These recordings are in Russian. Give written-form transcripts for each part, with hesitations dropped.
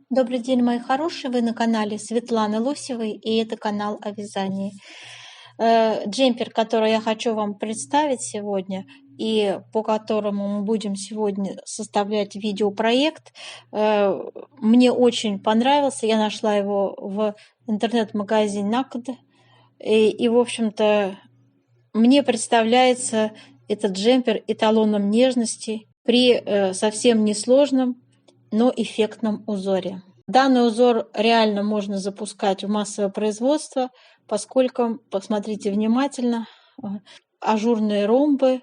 Добрый день, мои хорошие! Вы на канале Светланы Лосевой, и это канал о вязании. Джемпер, который я хочу вам представить сегодня, и по которому мы будем сегодня составлять видеопроект, мне очень понравился. Я нашла его в интернет-магазине Накд. И, в общем-то, мне представляется этот джемпер эталоном нежности при совсем несложном, но эффектном узоре. Данный узор реально можно запускать в массовое производство, поскольку, посмотрите внимательно, ажурные ромбы,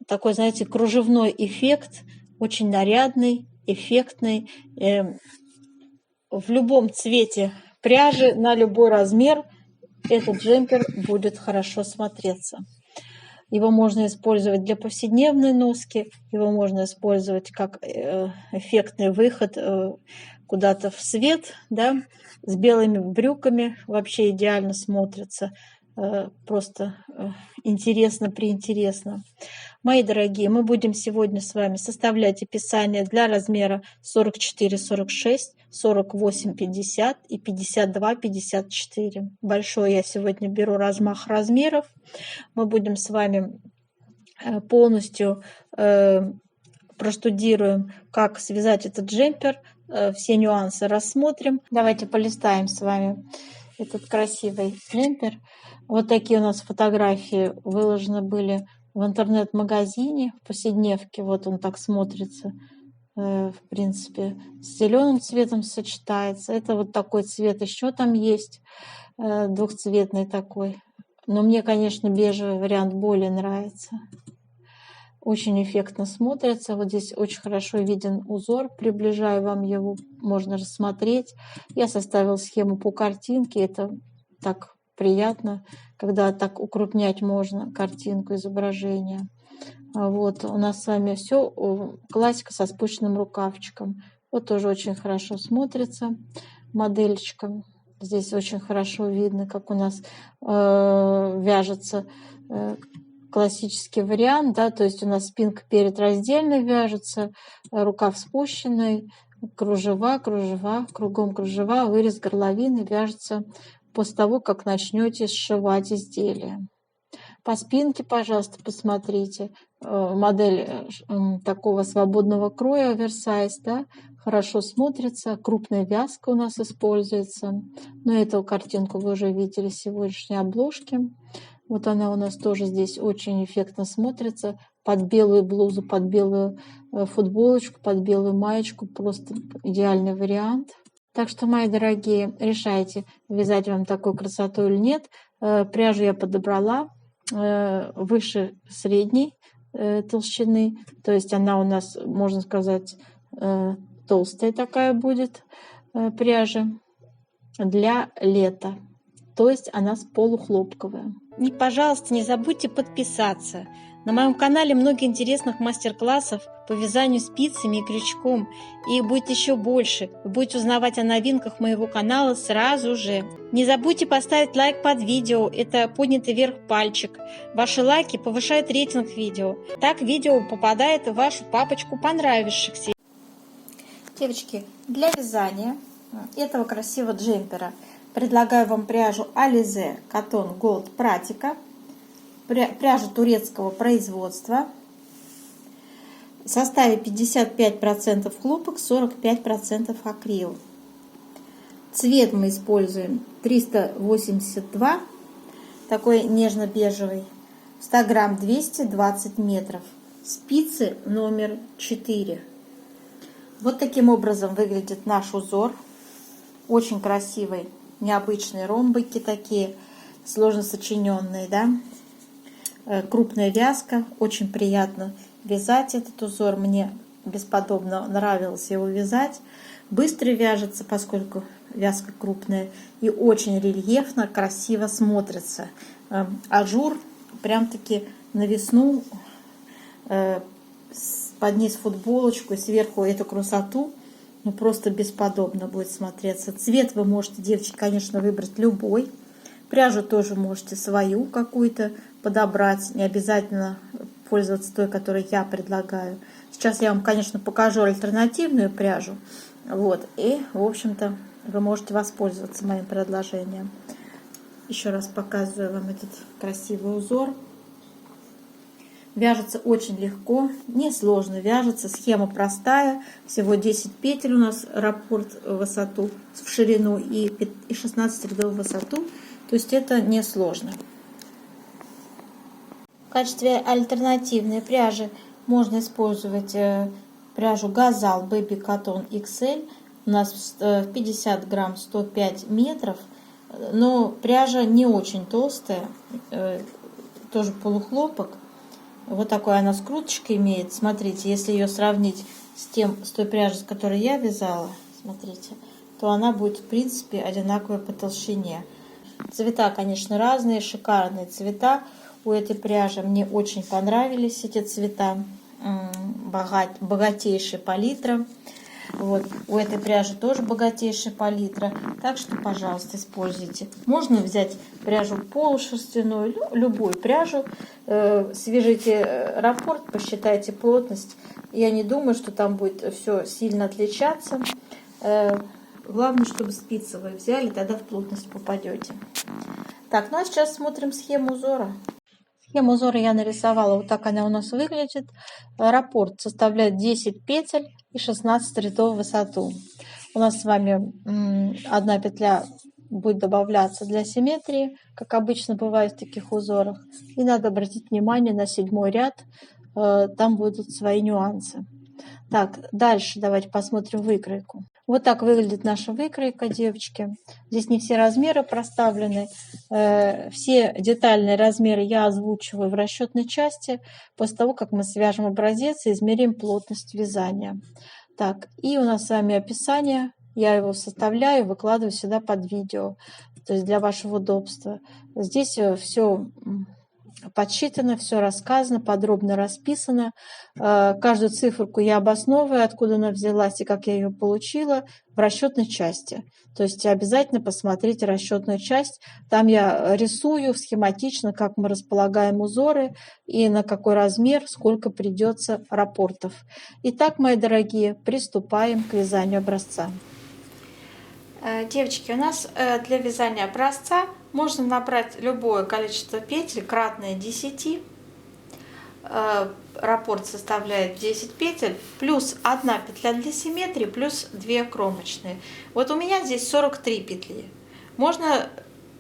такой, знаете, кружевной эффект, очень нарядный, эффектный, в любом цвете пряжи, на любой размер этот джемпер будет хорошо смотреться. Его можно использовать для повседневной носки, его можно использовать как эффектный выход куда-то в свет, да, с белыми брюками вообще идеально смотрится, просто интересно, приинтересно. Мои дорогие, мы будем сегодня с вами составлять описание для размера 44-46, 48-50 и 52-54. Большой я сегодня беру размах размеров. Мы будем с вами полностью проштудируем, как связать этот джемпер, все нюансы рассмотрим. Давайте полистаем с вами этот красивый джемпер. Вот такие у нас фотографии выложены были в интернет-магазине, в повседневке. Вот он так смотрится, в принципе, с зеленым цветом сочетается. Это вот такой цвет еще там есть, двухцветный такой. Но мне, конечно, бежевый вариант более нравится. Очень эффектно смотрится. Вот здесь очень хорошо виден узор. Приближаю вам его, можно рассмотреть. Я составила схему по картинке. Это так приятно, когда так укрупнять можно картинку, изображение. Вот у нас с вами все классика со спущенным рукавчиком. Вот тоже очень хорошо смотрится модельчиком. Здесь очень хорошо видно, как у нас вяжется классический вариант, да, то есть у нас спинка перед раздельно вяжется, рукав спущенный, кружева, кругом кружева, вырез горловины вяжется после того, как начнете сшивать изделие. По спинке, пожалуйста, посмотрите. Модель такого свободного кроя оверсайз, да, хорошо смотрится. Крупная вязка у нас используется. Но эту картинку вы уже видели в сегодняшней обложке. Вот она у нас тоже здесь очень эффектно смотрится. Под белую блузу, под белую футболочку, под белую маечку. Просто идеальный вариант. Так что, мои дорогие, решайте, вязать вам такую красоту или нет. Пряжу я подобрала выше средней толщины. То есть она у нас, можно сказать, толстая такая будет пряжа для лета. То есть она полухлопковая. И, пожалуйста, не забудьте подписаться. На моем канале много интересных мастер-классов по вязанию спицами и крючком. И их будет еще больше. Вы будете узнавать о новинках моего канала сразу же. Не забудьте поставить лайк под видео. Это поднятый вверх пальчик. Ваши лайки повышают рейтинг видео. Так видео попадает в вашу папочку понравившихся. Девочки, для вязания этого красивого джемпера предлагаю вам пряжу Alize Cotton Gold Pratica. Пряжа турецкого производства. В составе 55% хлопок, 45% акрил. Цвет мы используем 382, такой нежно-бежевый. 100 грамм 220 метров. Спицы номер 4. Вот таким образом выглядит наш узор. Очень красивый, необычные ромбики такие, сложно сочиненные, да. Крупная вязка, очень приятно вязать этот узор, мне бесподобно нравилось его вязать. Быстро вяжется, поскольку вязка крупная, и очень рельефно, красиво смотрится. Ажур прям-таки на весну, под низ футболочку и сверху эту красоту, ну просто бесподобно будет смотреться. Цвет вы можете, девочки, конечно, выбрать любой. Пряжу тоже можете свою какую-то подобрать, не обязательно пользоваться той, которую я предлагаю. Сейчас я вам, конечно, покажу альтернативную пряжу, Вот, и, в общем-то, вы можете воспользоваться моим предложением. Еще раз показываю вам этот красивый узор. Вяжется очень легко, несложно вяжется, схема простая, всего 10 петель у нас раппорт в высоту, в ширину и 16 рядов в высоту, то есть это несложно. В качестве альтернативной пряжи можно использовать пряжу Gazal Baby Cotton XL, у нас 50 грамм 105 метров, но пряжа не очень толстая, тоже полухлопок. Вот такой она скруточка имеет. Смотрите, если ее сравнить с той пряжей, с которой я вязала, смотрите, то она будет, в принципе, одинаковая по толщине. Цвета, конечно, разные, шикарные цвета у этой пряжи. Мне очень понравились эти цвета. Богатейшая палитра. Вот. У этой пряжи тоже богатейшая палитра. Так что, пожалуйста, используйте. Можно взять пряжу полушерстяную, любую пряжу. Свяжите раппорт, посчитайте плотность. Я не думаю, что там будет все сильно отличаться. Главное, чтобы спицы вы взяли, тогда в плотность попадете. Так, ну а сейчас смотрим схему узора. Схему узора я нарисовала, вот так она у нас выглядит. Раппорт составляет 10 петель и 16 рядов в высоту. У нас с вами одна петля будет добавляться для симметрии, как обычно бывает в таких узорах. И надо обратить внимание на 7-й ряд, там будут свои нюансы. Так, дальше давайте посмотрим выкройку. Вот так выглядит наша выкройка, девочки. Здесь не все размеры проставлены. Все детальные размеры я озвучиваю в расчетной части после того, как мы свяжем образец и измерим плотность вязания. Так, и у нас с вами описание. Я его составляю, выкладываю сюда под видео, то есть для вашего удобства. Здесь все подсчитано, все рассказано, подробно расписано. Каждую циферку я обосновываю, откуда она взялась и как я ее получила в расчетной части. То есть обязательно посмотрите расчетную часть. Там я рисую схематично, как мы располагаем узоры и на какой размер, сколько придется раппортов. Итак, мои дорогие, приступаем к вязанию образца. Девочки, у нас для вязания образца можно набрать любое количество петель, кратное 10. Раппорт составляет 10 петель, плюс 1 петля для симметрии, плюс 2 кромочные. Вот у меня здесь 43 петли. Можно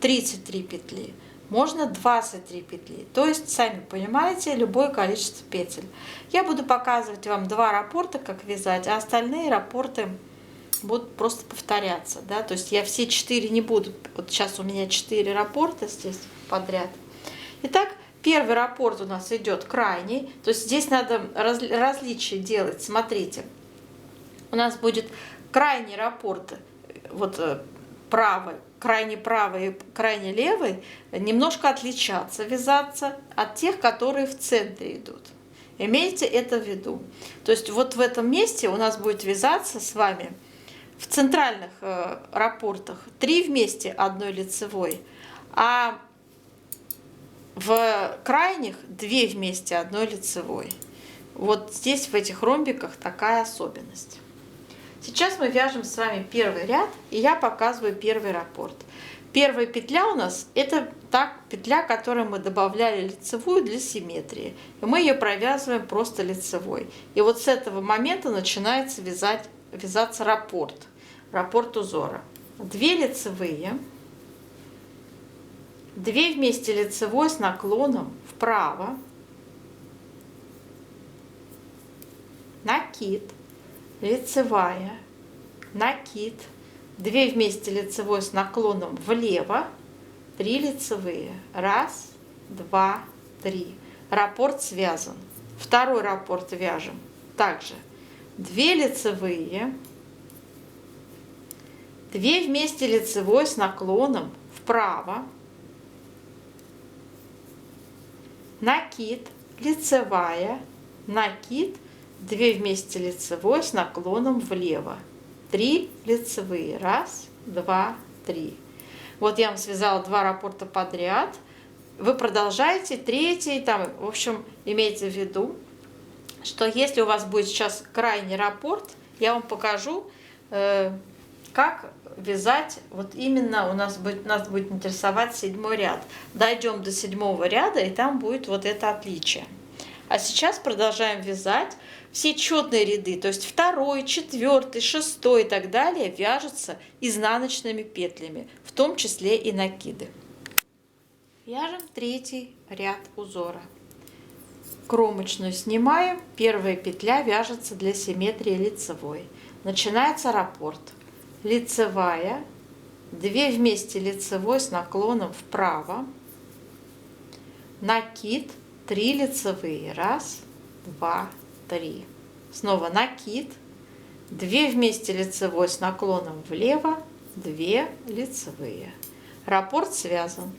33 петли, можно 23 петли. То есть, сами понимаете, любое количество петель. Я буду показывать вам 2 раппорта, как вязать, а остальные раппорты будут просто повторяться, да, то есть я все 4 не буду, вот сейчас у меня 4 раппорта здесь подряд. Итак, первый раппорт у нас идет крайний, то есть здесь надо различия делать, смотрите, у нас будет крайний раппорт, вот правый, крайне правый и крайне левый, немножко отличаться, вязаться от тех, которые в центре идут. Имейте это в виду. То есть вот в этом месте у нас будет вязаться с вами в центральных раппортах 3 вместе одной лицевой, а в крайних 2 вместе одной лицевой. Вот здесь в этих ромбиках такая особенность. Сейчас мы вяжем с вами первый ряд, и я показываю первый раппорт. Первая петля у нас это та петля, которую мы добавляли лицевую для симметрии. И мы ее провязываем просто лицевой. И вот с этого момента начинается вязаться раппорт узора. 2 лицевые, 2 вместе лицевой с наклоном вправо, накид, лицевая, накид, 2 вместе лицевой с наклоном влево, 3 лицевые, 1, 2, 3. Раппорт связан. Второй раппорт вяжем также 2 лицевые, 2 вместе лицевой с наклоном вправо, накид, лицевая, накид, 2 вместе лицевой с наклоном влево, 3 лицевые, 1, 2, 3. Вот я вам связала 2 раппорта подряд. Вы продолжаете, третий, там, в общем, имейте в виду, что если у вас будет сейчас крайний раппорт, я вам покажу, как вязать, вот именно нас будет интересовать 7-й ряд. Дойдем до 7-го ряда, и там будет вот это отличие. А сейчас продолжаем вязать. Все четные ряды, то есть 2-й, 4-й, 6-й и так далее, вяжутся изнаночными петлями, в том числе и накиды. Вяжем 3-й ряд узора. Кромочную снимаем, первая петля вяжется для симметрии лицевой. Начинается раппорт. Лицевая, 2 вместе лицевой с наклоном вправо, накид, 3 лицевые, 1, 2, 3. Снова накид, 2 вместе лицевой с наклоном влево, 2 лицевые. Раппорт связан.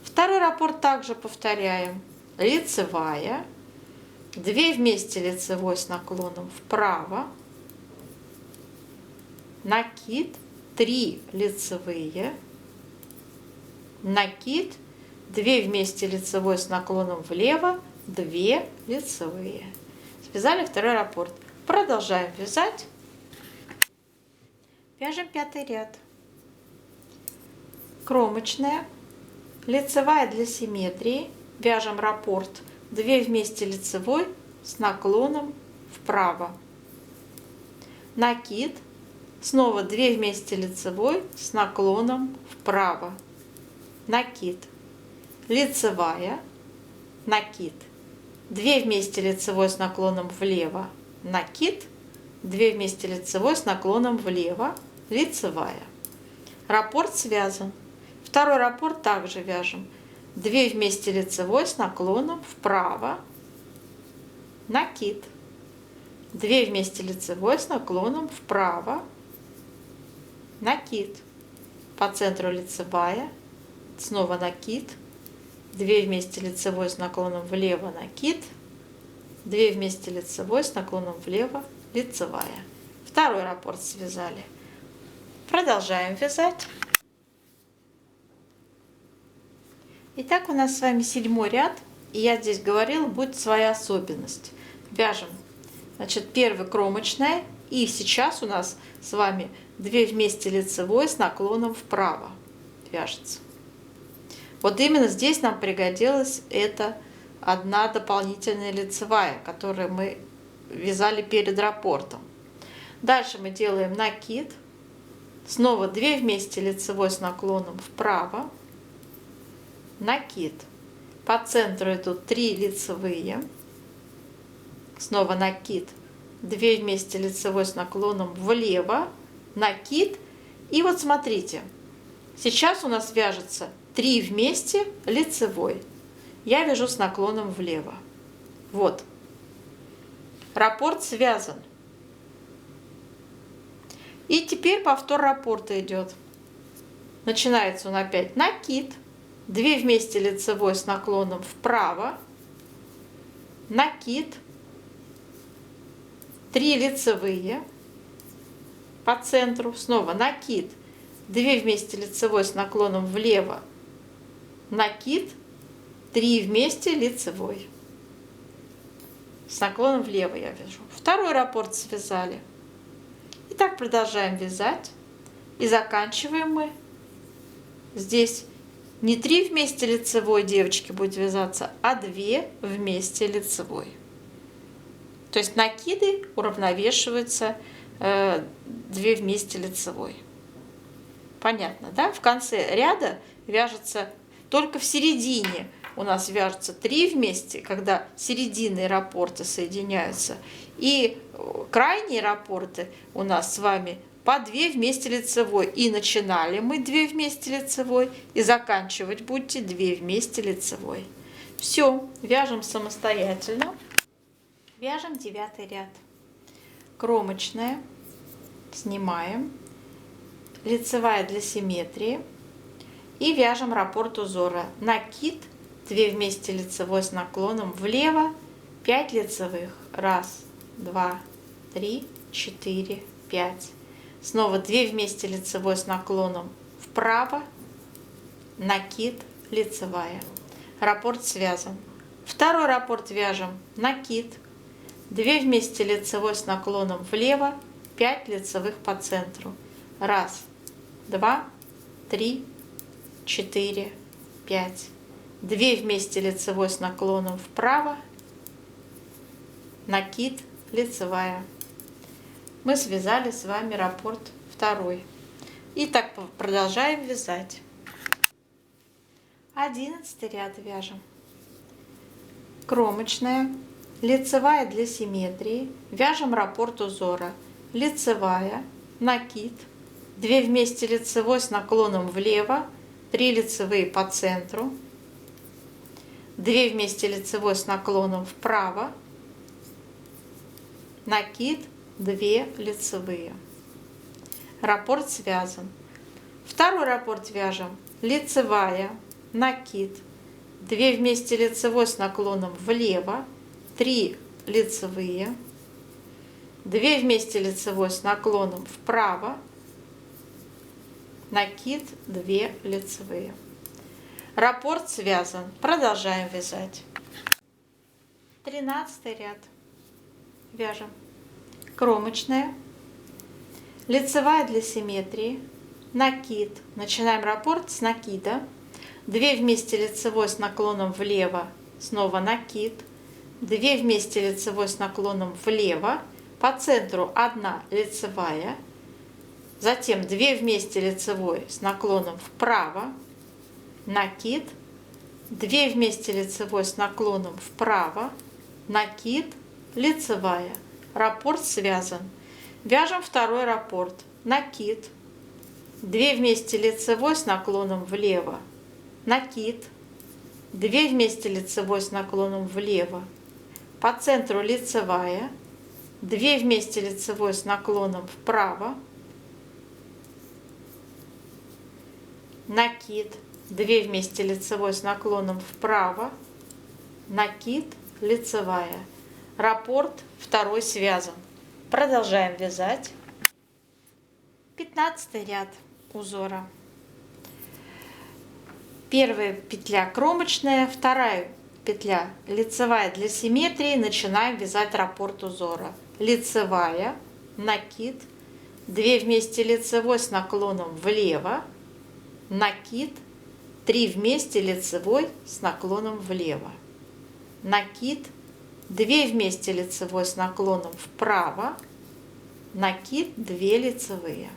Второй раппорт также повторяем. Лицевая, 2 вместе лицевой с наклоном вправо, накид, 3 лицевые, накид, 2 вместе лицевой с наклоном влево, 2 лицевые. Связали второй раппорт. Продолжаем вязать. Вяжем 5-й ряд. Кромочная, лицевая для симметрии, вяжем раппорт, 2 вместе лицевой с наклоном вправо, накид, снова 2 вместе лицевой с наклоном вправо, накид, лицевая, накид, 2 вместе лицевой с наклоном влево, накид, 2 вместе лицевой с наклоном влево, лицевая. Раппорт связан. Второй раппорт также вяжем. 2 вместе лицевой с наклоном вправо, накид, 2 вместе лицевой с наклоном вправо, накид, по центру лицевая, снова накид, 2 вместе лицевой с наклоном влево, накид, 2 вместе лицевой с наклоном влево, лицевая. Второй раппорт связали. Продолжаем вязать. Итак, у нас с вами 7-й ряд, и я здесь говорила, будет своя особенность. Вяжем, значит, первый кромочная, и сейчас у нас с вами 2 вместе лицевой с наклоном вправо вяжется. Вот именно здесь нам пригодилась эта одна дополнительная лицевая, которую мы вязали перед раппортом. Дальше мы делаем накид, снова 2 вместе лицевой с наклоном вправо, накид, по центру идут 3 лицевые, снова накид, 2 вместе лицевой с наклоном влево, накид, и вот смотрите, сейчас у нас вяжется 3 вместе лицевой, я вяжу с наклоном влево, вот, раппорт связан. И теперь повтор раппорта идет. Начинается он опять накид, 2 вместе лицевой с наклоном вправо, накид, 3 лицевые, по центру, снова накид, 2 вместе лицевой с наклоном влево, накид, 3 вместе лицевой, с наклоном влево я вяжу. Второй раппорт связали. И так продолжаем вязать, и заканчиваем мы здесь. Не 3 вместе лицевой, девочки, будет вязаться, а 2 вместе лицевой. То есть накиды уравновешиваются 2 вместе лицевой. Понятно, да? В конце ряда вяжется, только в середине у нас вяжутся 3 вместе, когда серединные раппорты соединяются. И крайние раппорты у нас с вами по 2 вместе лицевой. И начинали мы 2 вместе лицевой, и заканчивать будете 2 вместе лицевой. Все, вяжем самостоятельно. Вяжем 9-й ряд. Кромочная, снимаем, лицевая для симметрии, и вяжем раппорт узора. Накид, 2 вместе лицевой с наклоном влево, 5 лицевых. 1, 2, 3, 4, 5. Снова 2 вместе лицевой с наклоном вправо, накид, лицевая. Раппорт связан. Второй раппорт вяжем накид, 2 вместе лицевой с наклоном влево, 5 лицевых по центру. 1, 2, 3, 4, 5. 2 вместе лицевой с наклоном вправо, накид, лицевая. Мы связали с вами раппорт второй. И так продолжаем вязать. 11 ряд вяжем. Кромочная, лицевая для симметрии, вяжем раппорт узора. Лицевая, накид, 2 вместе лицевой с наклоном влево, 3 лицевые по центру, 2 вместе лицевой с наклоном вправо, накид, 2 лицевые. Раппорт связан. Второй раппорт вяжем. Лицевая, накид, 2 вместе лицевой с наклоном влево, 3 лицевые, 2 вместе лицевой с наклоном вправо, накид, 2 лицевые. Раппорт связан. Продолжаем вязать. 13 ряд. Вяжем. Кромочная, лицевая для симметрии, накид. Начинаем раппорт с накида. 2 вместе лицевой с наклоном влево, снова накид. 2 вместе лицевой с наклоном влево, по центру 1 лицевая. Затем 2 вместе лицевой с наклоном вправо, накид, 2 вместе лицевой с наклоном вправо, накид, лицевая. Раппорт связан. Вяжем второй раппорт. Накид, 2 вместе лицевой с наклоном влево, накид, 2 вместе лицевой с наклоном влево, по центру лицевая, 2 вместе лицевой с наклоном вправо, накид, 2 вместе лицевой с наклоном вправо, накид, лицевая. Раппорт второй связан. Продолжаем вязать. 15 ряд узора. Первая петля кромочная, вторая петля лицевая для симметрии. Начинаем вязать раппорт узора. Лицевая, накид, 2 вместе лицевой с наклоном влево, накид, 3 вместе лицевой с наклоном влево, накид, 2 вместе лицевой с наклоном вправо, накид, 2 лицевые.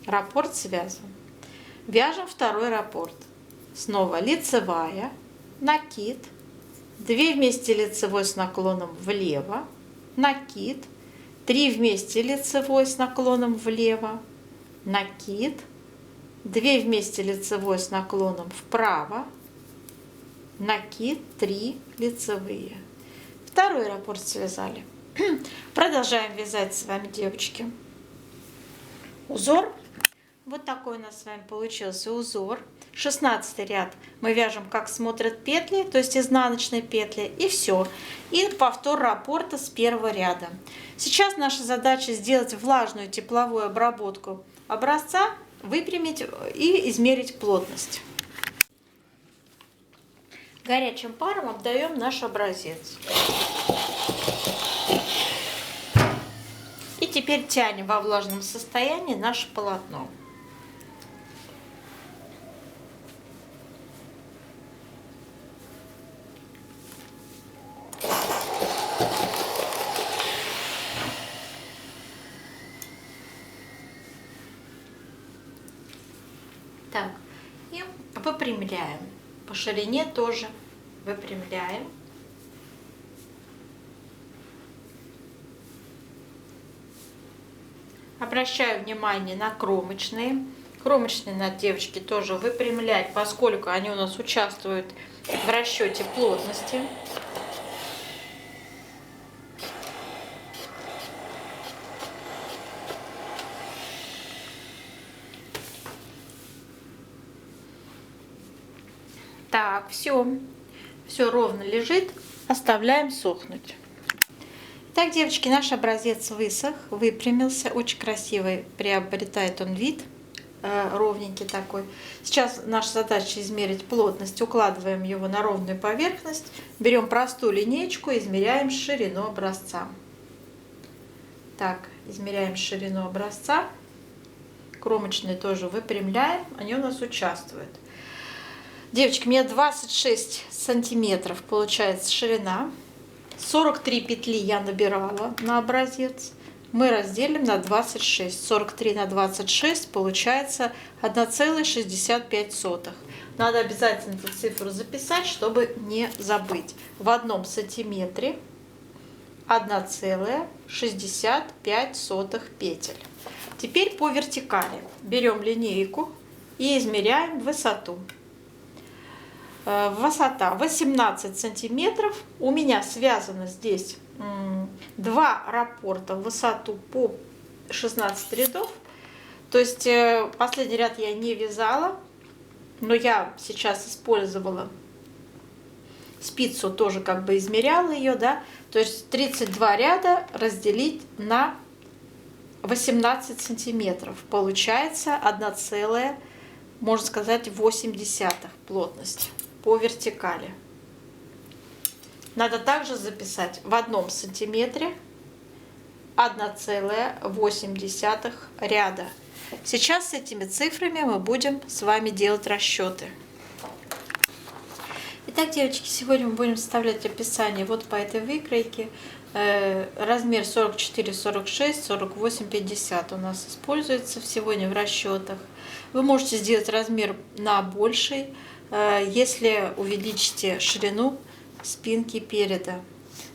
Раппорт связан. Вяжем второй раппорт. Снова лицевая, накид, 2 вместе лицевой с наклоном влево, накид, 3 вместе лицевой с наклоном влево, накид, 2 вместе лицевой с наклоном вправо, накид, 3 лицевые. Второй раппорт связали. Продолжаем вязать с вами, девочки. Узор. Вот такой у нас с вами получился узор. 16 ряд мы вяжем, как смотрят петли, то есть изнаночные петли, и все. И повтор раппорта с первого ряда. Сейчас наша задача сделать влажную тепловую обработку образца, выпрямить и измерить плотность. Горячим паром обдаем наш образец. И теперь тянем во влажном состоянии наше полотно. Так, и выпрямляем. По ширине тоже выпрямляем. Обращаю внимание на кромочные. Кромочные надо, девочки, тоже выпрямлять, поскольку они у нас участвуют в расчете плотности. Так, все ровно лежит, оставляем сохнуть. Так, девочки, наш образец высох, выпрямился, очень красивый, приобретает он вид, ровненький такой. Сейчас наша задача измерить плотность, укладываем его на ровную поверхность, берем простую линеечку, измеряем ширину образца. Так, измеряем ширину образца. Кромочные тоже выпрямляем, они у нас участвуют. Девочки, у меня 26 сантиметров получается ширина. 43 петли я набирала на образец. Мы разделим на 26. 43 на 26 получается 1,65. Надо обязательно эту цифру записать, чтобы не забыть. В одном сантиметре 1,65 петель. Теперь по вертикали. Берем линейку и измеряем высоту. Высота 18 сантиметров. У меня связано здесь 2 раппорта в высоту по 16 рядов. То есть последний ряд я не вязала, но я сейчас использовала спицу, тоже как бы измеряла ее, да. То есть 32 ряда разделить на 18 сантиметров. Получается 1, можно сказать, 0,8 плотность по вертикали. Надо также записать в одном сантиметре 1,8 ряда. Сейчас с этими цифрами мы будем с вами делать расчеты. Итак, девочки, сегодня мы будем составлять описание вот по этой выкройке. Размер 44, 46, 48, 50 у нас используется сегодня в расчетах. Вы можете сделать размер на больший, если увеличите ширину спинки переда.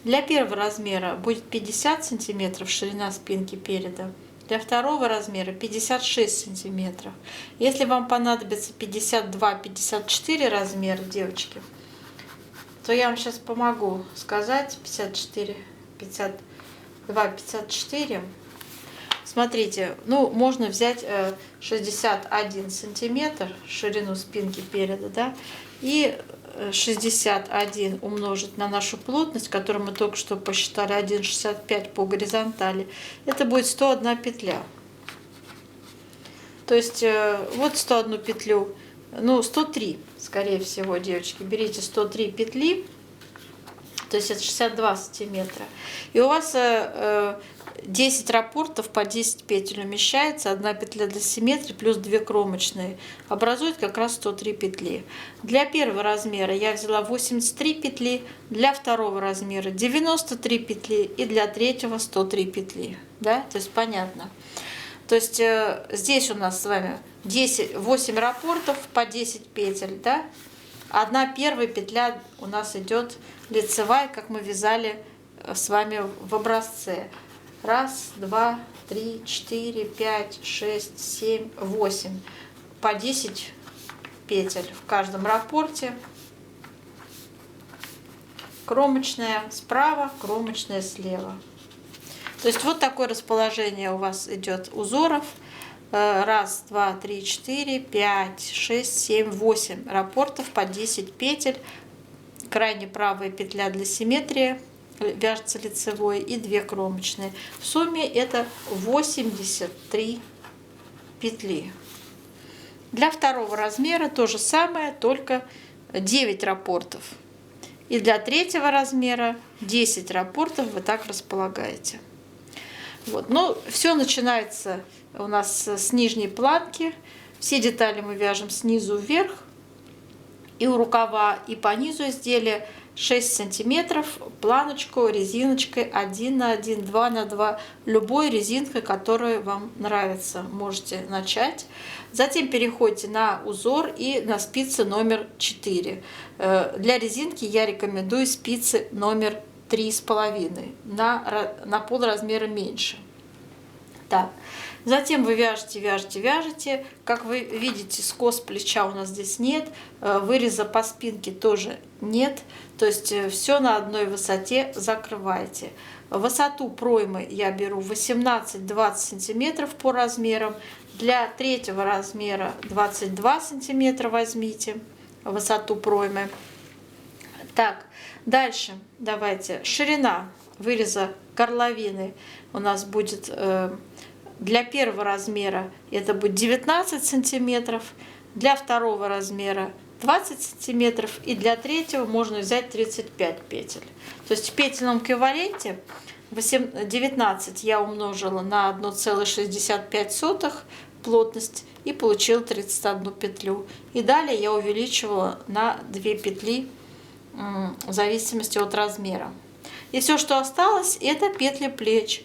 Для первого размера будет 50 сантиметров ширина спинки переда. Для второго размера 56 сантиметров. Если вам понадобится 52-54 размера, девочки, то я вам сейчас помогу сказать 54, 52, 54. Смотрите, ну можно взять 61 сантиметр ширину спинки переда, да, и 61 умножить на нашу плотность, которую мы только что посчитали, 1,65 по горизонтали, это будет 101 петля. То есть вот 101 петлю, ну 103, скорее всего, девочки, берите 103 петли, то есть это 62 сантиметра. И у вас 10 раппортов по 10 петель умещается, 1 петля для симметрии плюс 2 кромочные, образует как раз 103 петли. Для первого размера я взяла 83 петли, для второго размера 93 петли и для третьего 103 петли. Да? То есть понятно. То есть здесь у нас с вами 8 раппортов по 10 петель. Да? Одна первая петля у нас идет лицевая, как мы вязали с вами в образце. 1, 2, 3, 4, 5, 6, 7, 8. По 10 петель в каждом раппорте. Кромочная справа, кромочная слева. То есть вот такое расположение у вас идет узоров. 1, 2, 3, 4, 5, 6, 7, 8 раппортов по 10 петель. Крайне правая петля для симметрии вяжется лицевой и 2 кромочные. В сумме это 83 петли. Для второго размера то же самое, только 9 раппортов. И для третьего размера 10 раппортов вы так располагаете. Вот. Но все начинается у нас с нижней планки. Все детали мы вяжем снизу вверх. И у рукава, и по низу изделия 6 сантиметров, планочку резиночкой 1 на 1, 2 на 2, любой резинкой, которая вам нравится, можете начать. Затем переходите на узор и на спицы номер 4. Для резинки я рекомендую спицы номер 3,5, на пол размера меньше. Так. Затем вы вяжете, вяжете, вяжете. Как вы видите, скос плеча у нас здесь нет, выреза по спинке тоже нет. То есть все на одной высоте закрываете. Высоту проймы я беру 18-20 сантиметров по размерам. Для третьего размера 22 сантиметра возьмите высоту проймы. Так, дальше давайте. Ширина выреза горловины у нас будет... Для первого размера это будет 19 сантиметров, для второго размера 20 сантиметров и для третьего можно взять 35 петель. То есть в петельном эквиваленте 19 я умножила на 1,65 плотность и получила 31 петлю. И далее я увеличивала на 2 петли в зависимости от размера. И все, что осталось, это петли плеч.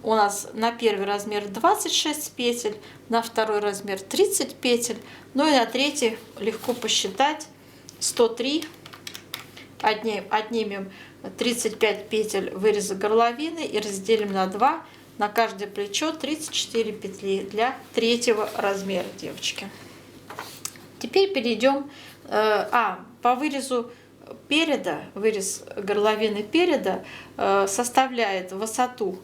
У нас на первый размер 26 петель, на второй размер 30 петель, ну и на третий легко посчитать 103. Отнимем 35 петель выреза горловины и разделим на 2. На каждое плечо 34 петли для третьего размера, девочки. Теперь перейдем по вырезу переда. Вырез горловины переда составляет высоту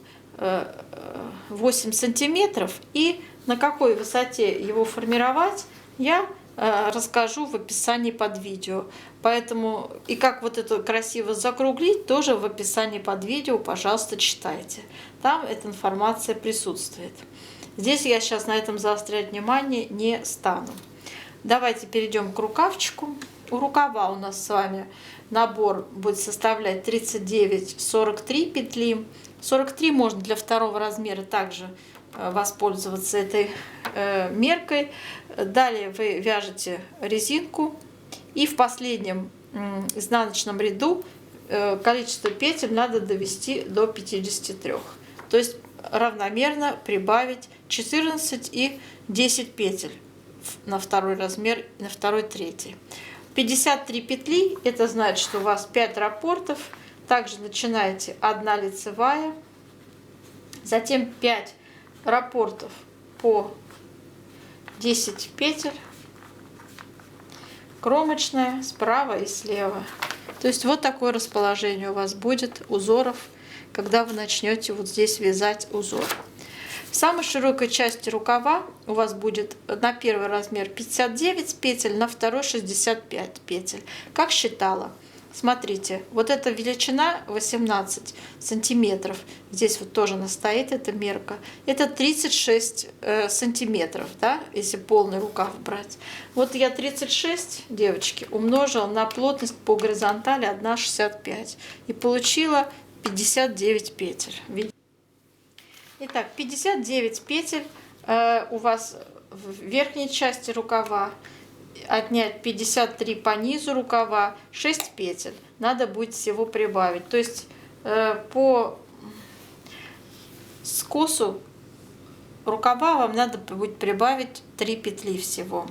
8 сантиметров, и на какой высоте его формировать я расскажу в описании под видео. Поэтому и как вот это красиво закруглить, тоже в описании под видео, пожалуйста, читайте. Там эта информация присутствует. Здесь я сейчас на этом заострять внимание не стану. Давайте перейдем к рукавчику. У рукава у нас с вами набор будет составлять 39-43 петли. 43 можно для второго размера также воспользоваться этой меркой. Далее вы вяжете резинку, и в последнем изнаночном ряду количество петель надо довести до 53. То есть равномерно прибавить 14 и 10 петель на второй размер, на второй, третий. 53 петли, это значит, что у вас 5 раппортов. Также начинаете 1 лицевая, затем 5 раппортов по 10 петель, кромочная справа и слева. То есть вот такое расположение у вас будет узоров, когда вы начнете вот здесь вязать узор. В самой широкой части рукава у вас будет на первый размер 59 петель, на второй 65 петель. Как считала? Смотрите, вот эта величина 18 сантиметров, здесь вот тоже стоит эта мерка, это 36 сантиметров, да, если полный рукав брать. Вот я 36, девочки, умножила на плотность по горизонтали 1,65 и получила 59 петель. Итак, 59 петель у вас в верхней части рукава. Отнять 53 по низу рукава, 6 петель. Надо будет всего прибавить. То есть по скосу рукава вам надо будет прибавить 3 петли всего.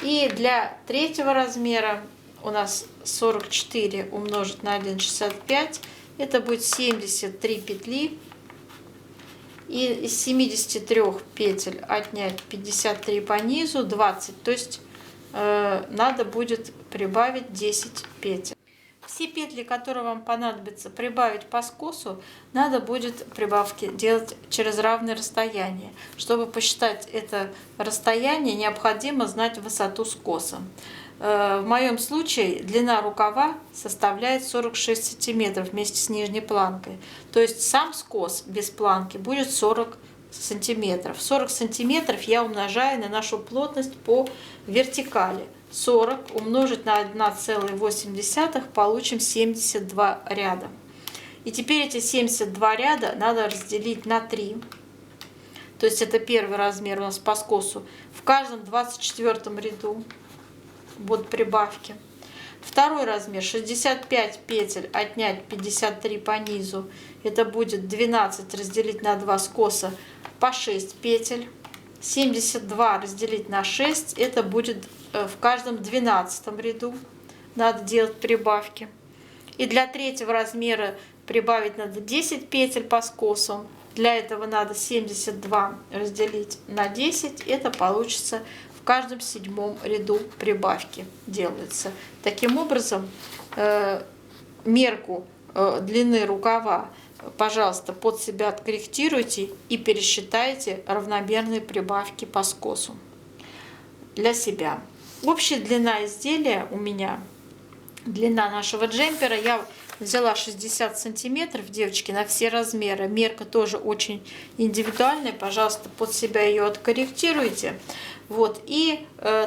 И для третьего размера у нас 44 умножить на 1,65, это будет 73 петли. И из 73 петель отнять 53 по низу, 20. То есть надо будет прибавить 10 петель. Все петли, которые вам понадобится прибавить по скосу, надо будет прибавки делать через равное расстояние. Чтобы посчитать это расстояние, необходимо знать высоту скоса. В моем случае длина рукава составляет 46 сантиметров вместе с нижней планкой. То есть сам скос без планки будет 40 сантиметров. 40 сантиметров я умножаю на нашу плотность по вертикали. 40 умножить на 1,8 получим 72 ряда. И теперь эти 72 ряда надо разделить на 3. То есть это первый размер у нас по скосу. В каждом 24 ряду будут прибавки. Второй размер 65 петель отнять 53 по низу. Это будет 12 разделить на 2 скоса по 6 петель. 72 разделить на 6, это будет в каждом 12 ряду. Надо делать прибавки. И для третьего размера прибавить надо 10 петель по скосу. Для этого надо 72 разделить на 10. Это получится в каждом 7 ряду прибавки делаются. Таким образом, мерку длины рукава, пожалуйста, под себя откорректируйте и пересчитайте равномерные прибавки по скосу для себя. Общая длина изделия у меня, длина нашего джемпера, я взяла 60 сантиметров, девочки, на все размеры. Мерка тоже очень индивидуальная, пожалуйста, под себя ее откорректируйте. Вот. И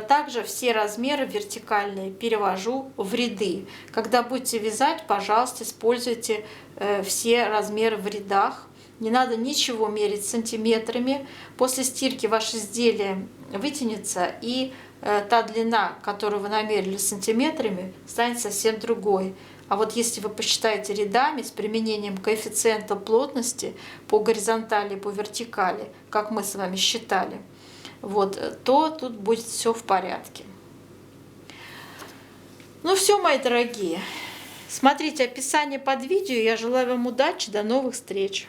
также все размеры вертикальные перевожу в ряды. Когда будете вязать, пожалуйста, используйте все размеры в рядах. Не надо ничего мерить сантиметрами. После стирки ваше изделие вытянется, и та длина, которую вы намерили сантиметрами, станет совсем другой. А вот если вы посчитаете рядами с применением коэффициента плотности по горизонтали и по вертикали, как мы с вами считали, вот, то тут будет все в порядке. Ну все, мои дорогие. Смотрите описание под видео. Я желаю вам удачи. До новых встреч.